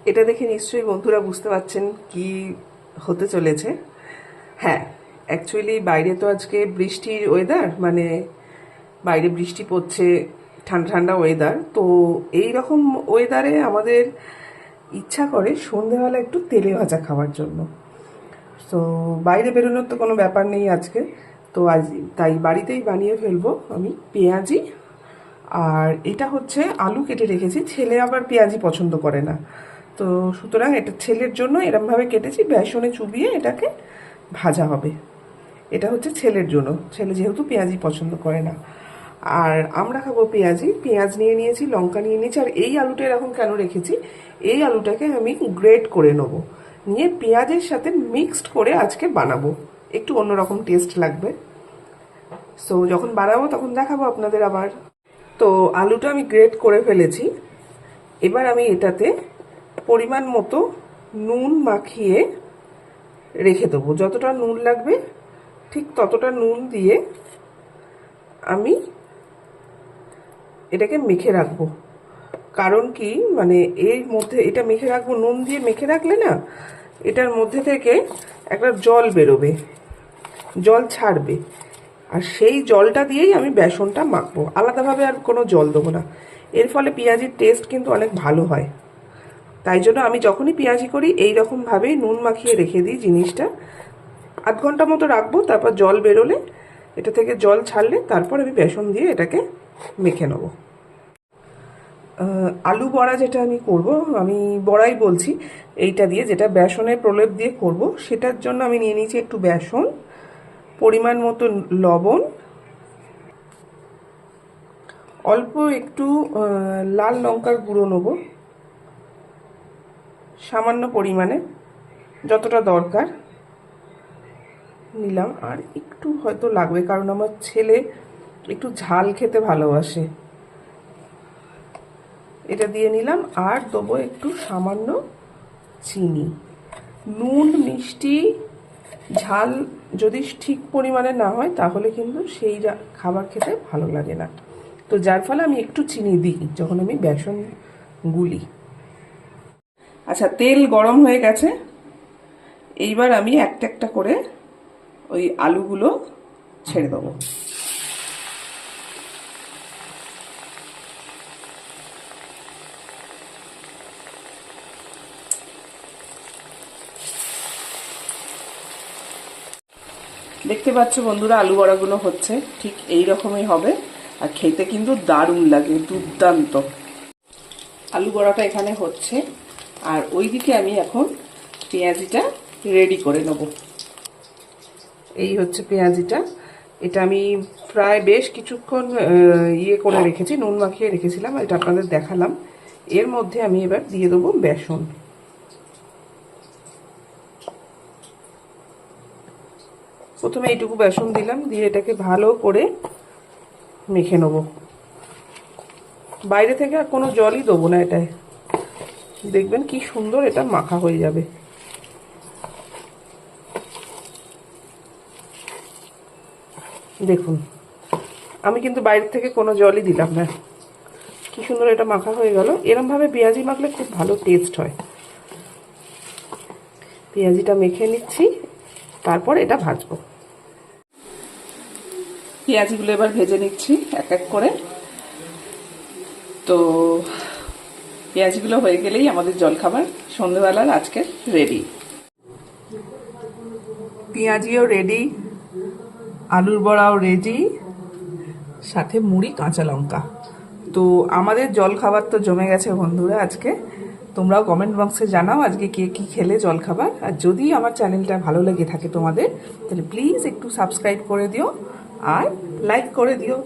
এটা দেখে নিশ্চয়ই বন্ধুরা বুঝতে পারছেন কি হতে চলেছে। হ্যাঁ, অ্যাকচুয়ালি বাইরে তো আজকে বৃষ্টির ওয়েদার, মানে বাইরে বৃষ্টি পড়ছে, ঠান্ডা ঠান্ডা ওয়েদার। তো এই রকম ওয়েদারে আমাদের ইচ্ছা করে সন্ধেবেলা একটু তেলে ভাজা খাওয়ার জন্য। তো বাইরে বেরোনোর তো কোনো ব্যাপার নেই আজকে, তো আজ তাই বাড়িতেই বানিয়ে ফেলবো আমি পেঁয়াজি। আর এটা হচ্ছে আলু কেটে রেখেছি, ছেলে আবার পেঁয়াজি পছন্দ করে না, তো সুতরাং এটা ছেলের জন্য এরমভাবে কেটেছি, বেসনে চুবিয়ে এটাকে ভাজা হবে। এটা হচ্ছে ছেলের জন্য, ছেলে যেহেতু পেঁয়াজি পছন্দ করে না। আর আমরা খাবো পেঁয়াজি, পেঁয়াজ নিয়ে নিয়েছি, লঙ্কা নিয়ে নিয়েছি। আর এই আলুটা এরকম কেন রেখেছি, এই আলুটাকে আমি গ্রেট করে নেবো, নিয়ে পেঁয়াজের সাথে মিক্সড করে আজকে বানাবো, একটু অন্যরকম টেস্ট লাগবে। সো যখন বানাবো তখন দেখাবো আপনাদের আবার। তো আলুটা আমি গ্রেট করে ফেলেছি, এবার আমি এটাতে পরিমাণ মতো নুন মাখিয়ে রেখে দেবো। যতটা নুন লাগবে ঠিক ততটা নুন দিয়ে আমি এটাকে মেখে রাখবো। কারণ কি, মানে এর মধ্যে এটা মেখে রাখবো, নুন দিয়ে মেখে রাখলে না এটার মধ্যে থেকে একটা জল বেরোবে, জল ছাড়বে, আর সেই জলটা দিয়েই আমি বেসনটা মাখবো, আলাদাভাবে আর কোনো জল দেবো না। এর ফলে পেঁয়াজির টেস্ট কিন্তু অনেক ভালো হয়। তাই জন্য আমি যখনই পেঁয়াজি করি এই রকমভাবেই নুন মাখিয়ে রেখে দিই জিনিসটা, আধ ঘন্টা মতো রাখবো, তারপর জল বেরোলে, এটা থেকে জল ছাড়লে তারপর আমি বেসন দিয়ে এটাকে মেখে নেবো। আলু বড়া যেটা আমি করব, আমি বড়াই বলছি, এইটা দিয়ে যেটা বেসনের প্রলেপ দিয়ে করব, সেটার জন্য আমি নিয়ে নিয়েছি একটু বেসন, পরিমাণ মতো লবণ, অল্প একটু লাল লঙ্কার গুঁড়ো নেব, সামান্য পরিমাণে, যতটা দরকার নিলাম। আর একটু হয়তো লাগবে, কারণ আমার ছেলে একটু ঝাল খেতে ভালোবাসে। এটা দিয়ে নিলাম, আর দেবো একটু সামান্য চিনি। নুন মিষ্টি ঝাল যদি ঠিক পরিমাণে না হয় তাহলে কিন্তু সেই খাবার খেতে ভালো লাগে না, তো যার ফলে আমি একটু চিনি দিই যখন আমি বেসন গুলি। আচ্ছা, তেল গরম হয়ে গেছে, এইবার আমি একটা একটা করে ওই আলুগুলো ছেড়ে দেবো। দেখতে পাচ্ছ বন্ধুরা, আলু বড়াগুলো হচ্ছে ঠিক এই রকমই হবে, আর খেতে কিন্তু দারুণ লাগে, দুর্দান্ত। আলু বড়াটা এখানে হচ্ছে, আর ওইদিকে আমি এখন পেঁয়াজিটা রেডি করে নেব। এই হচ্ছে পেঁয়াজিটা, এটা আমি প্রায় বেশ কিছুক্ষণ ইয়ে করে রেখেছি, নুন মাখিয়ে রেখেছিলাম, এটা আপনাদের দেখালাম। এর মধ্যে আমি এবার দিয়ে দেবো বেসন। প্রথমে এইটুকু বেসন দিলাম, দিয়ে এটাকে ভালো করে মেখে নেব। বাইরে থেকে আর কোনো জলই দেবো না এটায়, দেখবেন কি সুন্দর এটা মাখা হয়ে যাবে। দেখুন, আমি কিন্তু বাইরে থেকে কোনো জলই দিলাম না, কি সুন্দর এটা মাখা হয়ে গেল। এরমভাবে পেঁয়াজি মাখলে খুব ভালো টেস্ট হয়। পেঁয়াজিটা মেখে নিচ্ছি, তারপর এটা ভাজবো। পেঁয়াজিগুলো এবার ভেজে নিচ্ছি এক এক করে। তো পেঁয়াজিগুলো হয়ে গেলেই আমাদের জলখাবার সন্ধ্যেবেলার আজকের রেডি। পেঁয়াজিও রেডি, আলুর বড়াও রেডি, সাথে মুড়ি কাঁচা লঙ্কা। তো আমাদের জলখাবার তো জমে গেছে বন্ধুরা আজকে। তোমরাও কমেন্ট বক্সে জানাও আজকে কে কী খেলে জলখাবার। আর যদি আমার চ্যানেলটা ভালো লেগে থাকে তোমাদের, তাহলে প্লিজ একটু সাবস্ক্রাইব করে দিও আর লাইক করে দিও।